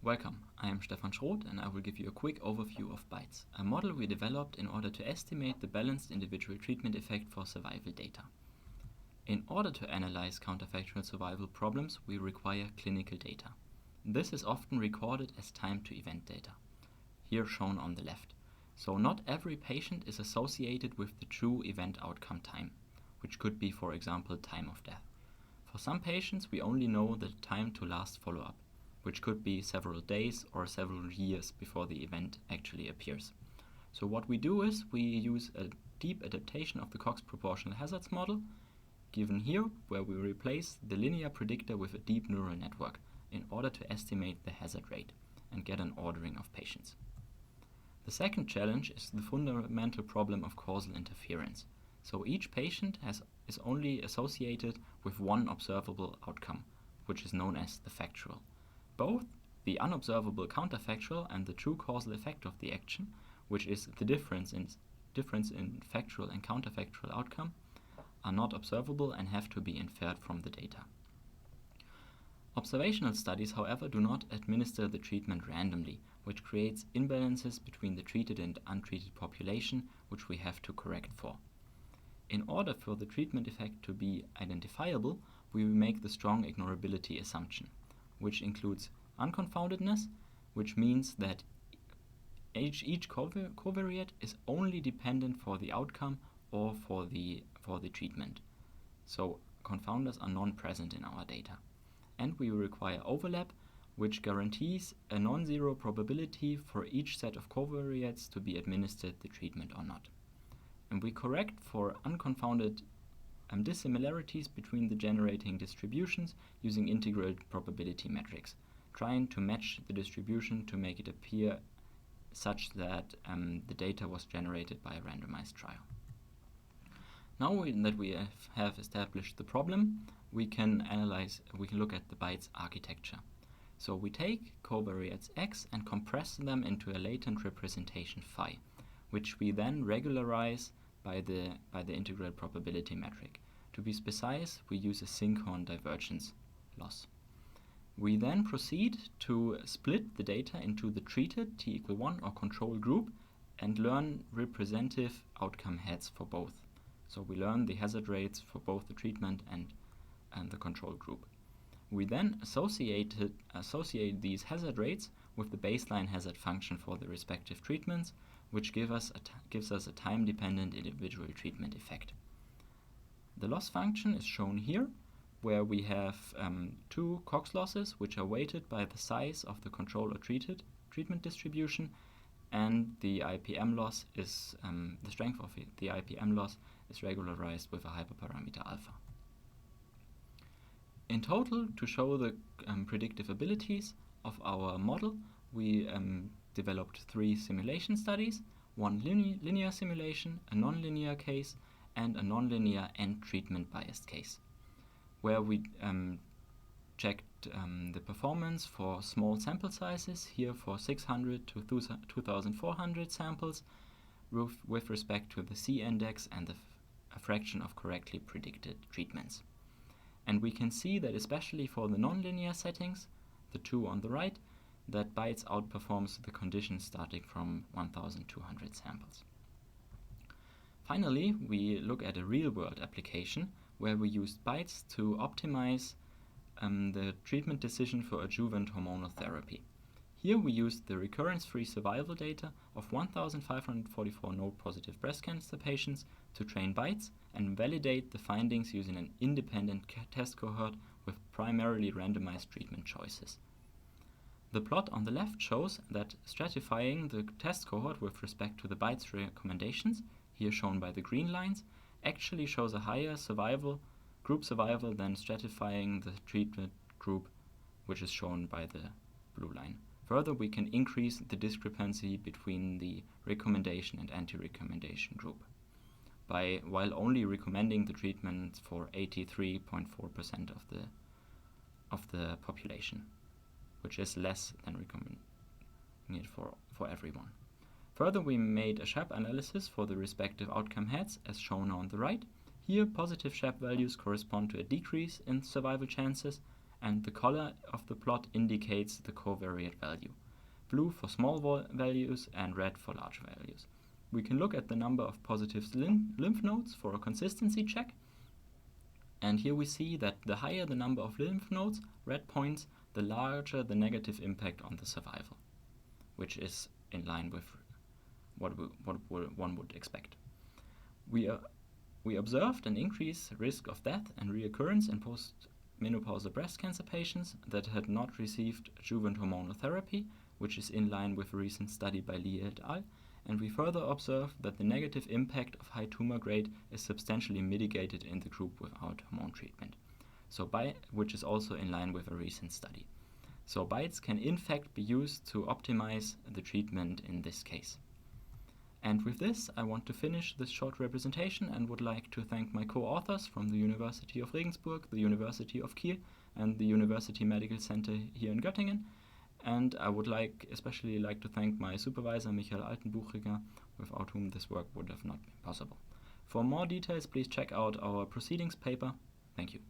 Welcome, I am Stefan Schrod and I will give you a quick overview of BITES, a model we developed in order to estimate the balanced individual treatment effect for survival data. In order to analyze counterfactual survival problems, we require clinical data. This is often recorded as time to event data, here shown on the left. So not every patient is associated with the true event outcome time, which could be, for example, time of death. For some patients, we only know the time to last follow-up, which could be several days or several years before the event actually appears. So what we do is we use a deep adaptation of the Cox proportional hazards model, given here, where we replace the linear predictor with a deep neural network in order to estimate the hazard rate and get an ordering of patients. The second challenge is the fundamental problem of causal interference. So each patient is only associated with one observable outcome, which is known as the factual. Both the unobservable counterfactual and the true causal effect of the action, which is the difference in factual and counterfactual outcome, are not observable and have to be inferred from the data. Observational studies, however, do not administer the treatment randomly, which creates imbalances between the treated and untreated population, which we have to correct for. In order for the treatment effect to be identifiable, we make the strong ignorability assumption, which includes unconfoundedness, which means that each covariate is only dependent for the outcome or for the treatment. So confounders are non-present in our data. And we require overlap, which guarantees a non-zero probability for each set of covariates to be administered the treatment or not. And we correct for unconfounded dissimilarities between the generating distributions using integral probability metrics, trying to match the distribution to make it appear such that the data was generated by a randomized trial. Now that we have established the problem, we can look at the BITES architecture. So we take covariates X and compress them into a latent representation phi, which we then regularize by the integral probability metric. To be precise, we use a Sinkhorn divergence loss. We then proceed to split the data into the treated t=1 or control group and learn representative outcome heads for both. So we learn the hazard rates for both the treatment and the control group. We then associate these hazard rates with the baseline hazard function for the respective treatments, which gives us a time-dependent individual treatment effect. The loss function is shown here, where we have two Cox losses, which are weighted by the size of the control or treatment distribution, and the IPM loss is the strength of the IPM loss is regularized with a hyperparameter alpha. In total, to show the predictive abilities of our model, we developed 3 simulation studies, one linear simulation, a nonlinear case, and a nonlinear and treatment biased case, where we checked the performance for small sample sizes, here for 600 to 2400 samples, with respect to the C-index and a fraction of correctly predicted treatments. And we can see that especially for the nonlinear settings, the 2 on the right, that BITES outperforms the conditions starting from 1200 samples. Finally, we look at a real-world application where we used BITES to optimize the treatment decision for adjuvant hormonal therapy. Here we used the recurrence-free survival data of 1,544 node-positive breast cancer patients to train BITES and validate the findings using an independent test cohort with primarily randomized treatment choices. The plot on the left shows that stratifying the test cohort with respect to the BITES recommendations, here shown by the green lines, actually shows a higher group survival than stratifying the treatment group, which is shown by the blue line. Further, we can increase the discrepancy between the recommendation and anti-recommendation group while only recommending the treatment for 83.4% of the population, which is less than recommended for everyone. Further, we made a SHAP analysis for the respective outcome heads, as shown on the right. Here, positive SHAP values correspond to a decrease in survival chances, and the color of the plot indicates the covariate value. Blue for small values and red for large values. We can look at the number of positive lymph nodes for a consistency check. And here we see that the higher the number of lymph nodes, red points, the larger the negative impact on the survival, which is in line with what one would expect. We observed an increased risk of death and reoccurrence in postmenopausal breast cancer patients that had not received adjuvant hormonal therapy, which is in line with a recent study by Lee et al. And we further observed that the negative impact of high tumor grade is substantially mitigated in the group without hormone treatment, which is also in line with a recent study. So BiTEs can in fact be used to optimize the treatment in this case. And with this, I want to finish this short representation and would like to thank my co-authors from the University of Regensburg, the University of Kiel, and the University Medical Center here in Göttingen. And I would especially like to thank my supervisor, Michael Altenbuchiger, without whom this work would have not been possible. For more details, please check out our proceedings paper. Thank you.